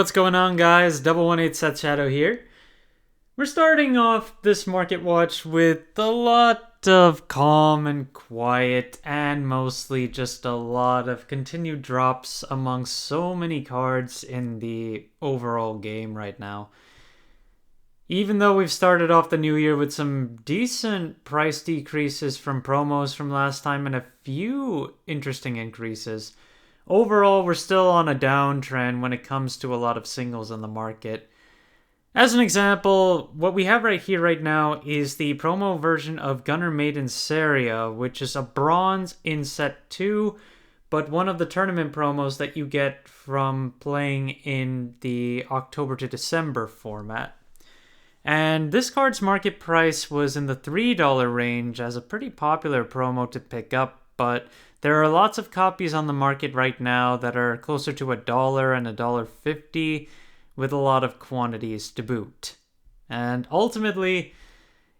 what's going on, guys? 118 Set Shadow here. We're starting off this market watch with a lot of calm and quiet, and mostly just a lot of continued drops among so many cards in the overall game right now. Even though we've started off the new year with some decent price decreases from promos from last time and a few interesting increases, overall we're still on a downtrend when it comes to a lot of singles in the market. As an example, what we have right here right now is the promo version of Gunner Maiden Saria, which is a bronze in set 2, but one of the tournament promos that you get from playing in the October to December format. And this card's market price was in the $3 range as a pretty popular promo to pick up, but there are lots of copies on the market right now that are closer to $1 and $1.50 with a lot of quantities to boot. And ultimately,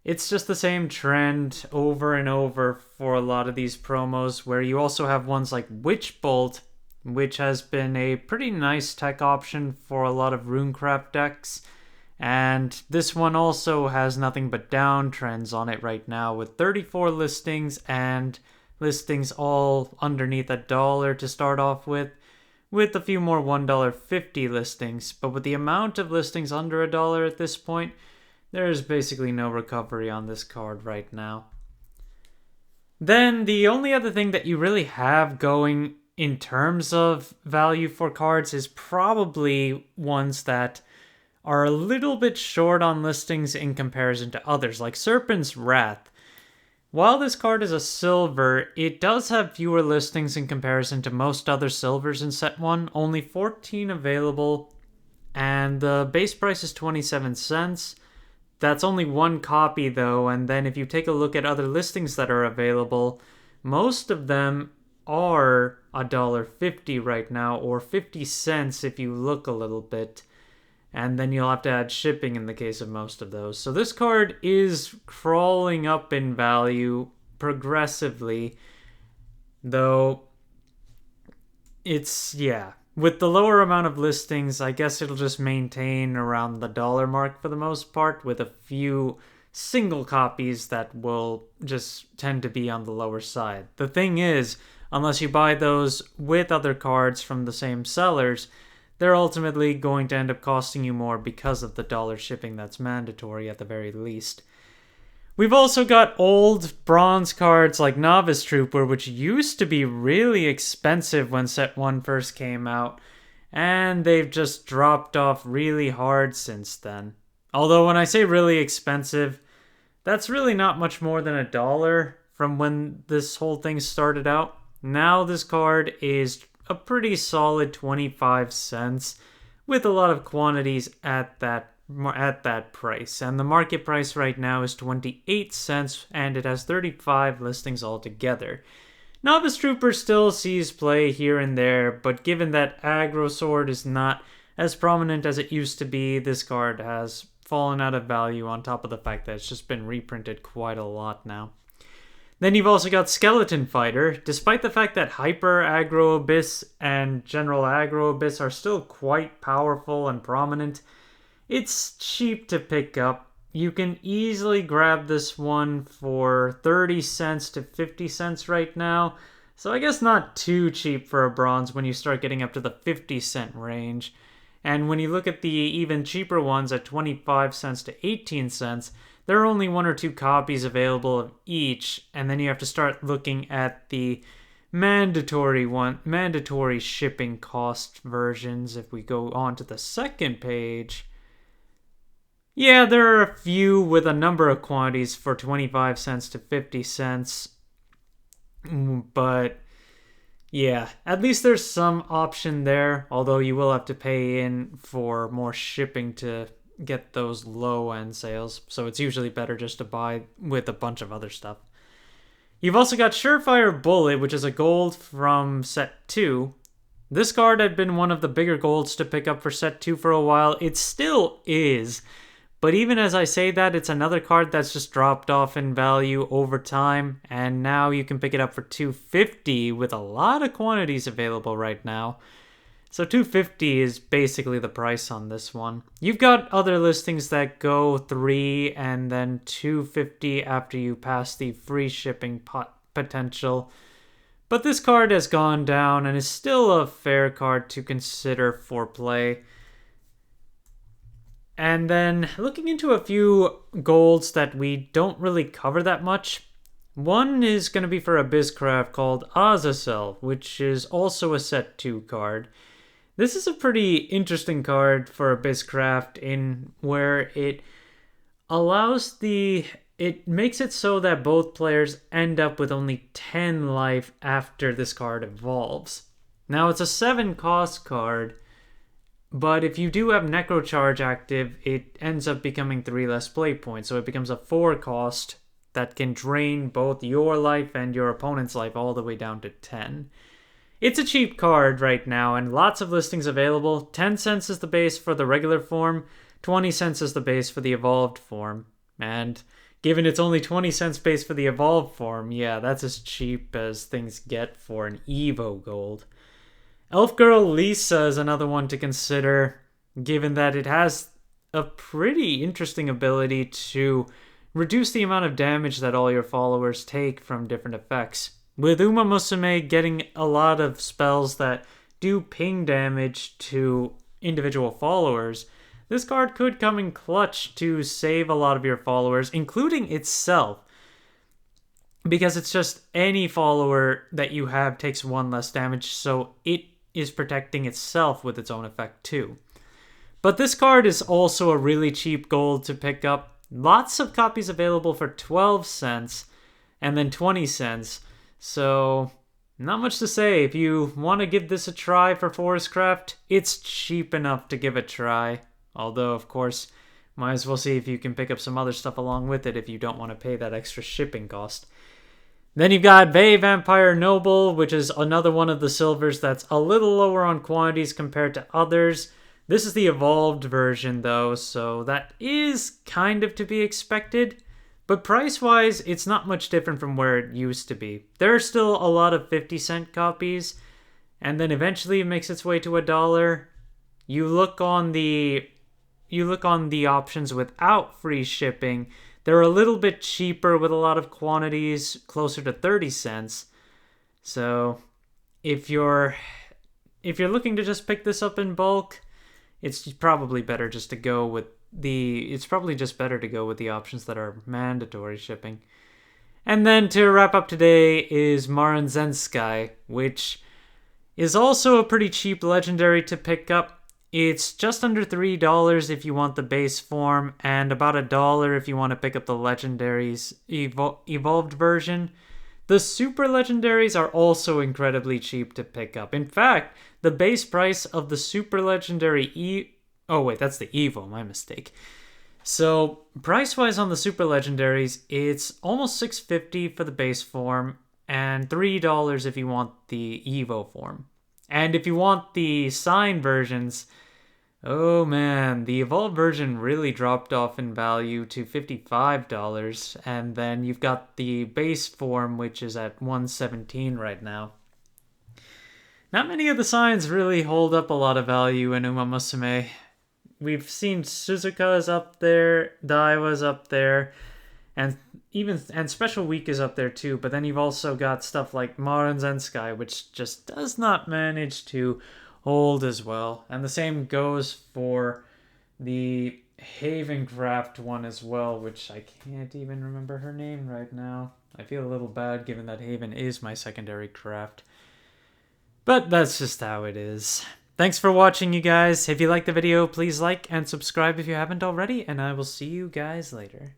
it's just the same trend over and over for a lot of these promos, where you also have ones like Witch Bolt, which has been a pretty nice tech option for a lot of Runecraft decks. And this one also has nothing but downtrends on it right now, with 34 listings and listings all underneath $1 to start off with a few more $1.50 listings. But with the amount of listings under $1 at this point, there's basically no recovery on this card right now. Then the only other thing that you really have going in terms of value for cards is probably ones that are a little bit short on listings in comparison to others, like Serpent's Wrath. While this card is a silver, it does have fewer listings in comparison to most other silvers in set 1, only 14 available, and the base price is 27 cents. That's only one copy though, and then if you take a look at other listings that are available, most of them are $1.50 right now, or 50 cents if you look a little bit. And then you'll have to add shipping in the case of most of those. So this card is crawling up in value progressively, though it's, with the lower amount of listings, I guess it'll just maintain around the dollar mark for the most part, with a few single copies that will just tend to be on the lower side. The thing is, unless you buy those with other cards from the same sellers, they're ultimately going to end up costing you more because of the dollar shipping that's mandatory at the very least. We've also got old bronze cards like Novice Trooper, which used to be really expensive when set 1 first came out, and they've just dropped off really hard since then. Although when I say really expensive, that's really not much more than $1 from when this whole thing started out. Now this card is a pretty solid 25 cents with a lot of quantities at that price. And the market price right now is 28 cents, and it has 35 listings altogether. Novice Trooper still sees play here and there, but given that Aggro Sword is not as prominent as it used to be, this card has fallen out of value, on top of the fact that it's just been reprinted quite a lot now. Then you've also got Skeleton Fighter. Despite the fact that Hyper Aggro Abyss and General Aggro Abyss are still quite powerful and prominent, it's cheap to pick up. You can easily grab this one for 30 cents to 50 cents right now, so I guess not too cheap for a bronze when you start getting up to the 50-cent range. And when you look at the even cheaper ones at 25 cents to 18 cents, there are only 1 or 2 copies available of each, and then you have to start looking at the mandatory shipping cost versions. If we go on to the second page, there are a few with a number of quantities for 25 cents to 50 cents, but at least there's some option there, although you will have to pay in for more shipping to get those low-end sales, so it's usually better just to buy with a bunch of other stuff. You've also got Surefire Bullet, which is a gold from set 2. This card had been one of the bigger golds to pick up for set 2 for a while. It still is, but even as I say that, it's another card that's just dropped off in value over time, and now you can pick it up for $2.50 with a lot of quantities available right now. So $250 is basically the price on this one. You've got other listings that go $3 and then $250 after you pass the free shipping potential. But this card has gone down and is still a fair card to consider for play. And then looking into a few golds that we don't really cover that much. One is going to be for a Bizcraft called Azazel, which is also a set 2 card. This is a pretty interesting card for a Bizcraft in where it allows it makes it so that both players end up with only 10 life after this card evolves. Now it's a 7 cost card, but if you do have Necrocharge active, it ends up becoming 3 less play points, so it becomes a 4 cost that can drain both your life and your opponent's life all the way down to 10. It's a cheap card right now, and lots of listings available. 10 cents is the base for the regular form, 20 cents is the base for the evolved form. And given it's only 20 cents base for the evolved form, yeah, that's as cheap as things get for an Evo gold. Elf Girl Lisa is another one to consider, given that it has a pretty interesting ability to reduce the amount of damage that all your followers take from different effects. With Uma Musume getting a lot of spells that do ping damage to individual followers, this card could come in clutch to save a lot of your followers, including itself. Because it's just any follower that you have takes 1 less damage, so it is protecting itself with its own effect too. But this card is also a really cheap gold to pick up. Lots of copies available for 12 cents and then 20 cents. So, not much to say. If you want to give this a try for Forestcraft, it's cheap enough to give a try. Although, of course, might as well see if you can pick up some other stuff along with it if you don't want to pay that extra shipping cost. Then you've got Bay Vampire Noble, which is another one of the silvers that's a little lower on quantities compared to others. This is the evolved version, though, so that is kind of to be expected. But price-wise, it's not much different from where it used to be. There are still a lot of 50-cent copies, and then eventually it makes its way to $1. You look on the options without free shipping. They're a little bit cheaper with a lot of quantities, closer to 30 cents. So, if you're looking to just pick this up in bulk, it's probably better just to go with the options that are mandatory shipping. And then to wrap up today is Marin Zenskai, which is also a pretty cheap legendary to pick up. It's just under $3 if you want the base form, and about $1 if you want to pick up the legendaries evolved version. The super legendaries are also incredibly cheap to pick up. In fact, the base price of the super legendary oh wait, that's the Evo, my mistake. So, price-wise on the super legendaries, it's almost $6.50 for the base form, and $3 if you want the Evo form. And if you want the sign versions, oh man, the evolved version really dropped off in value to $55, and then you've got the base form, which is at $117 right now. Not many of the signs really hold up a lot of value in Uma Musume. We've seen Suzuka is up there, Daiwa's up there, and Special Week is up there too, but then you've also got stuff like Marin Zenskai, which just does not manage to hold as well. And the same goes for the Havencraft one as well, which I can't even remember her name right now. I feel a little bad given that Haven is my secondary craft. But that's just how it is. Thanks for watching, you guys. If you liked the video, please like and subscribe if you haven't already, and I will see you guys later.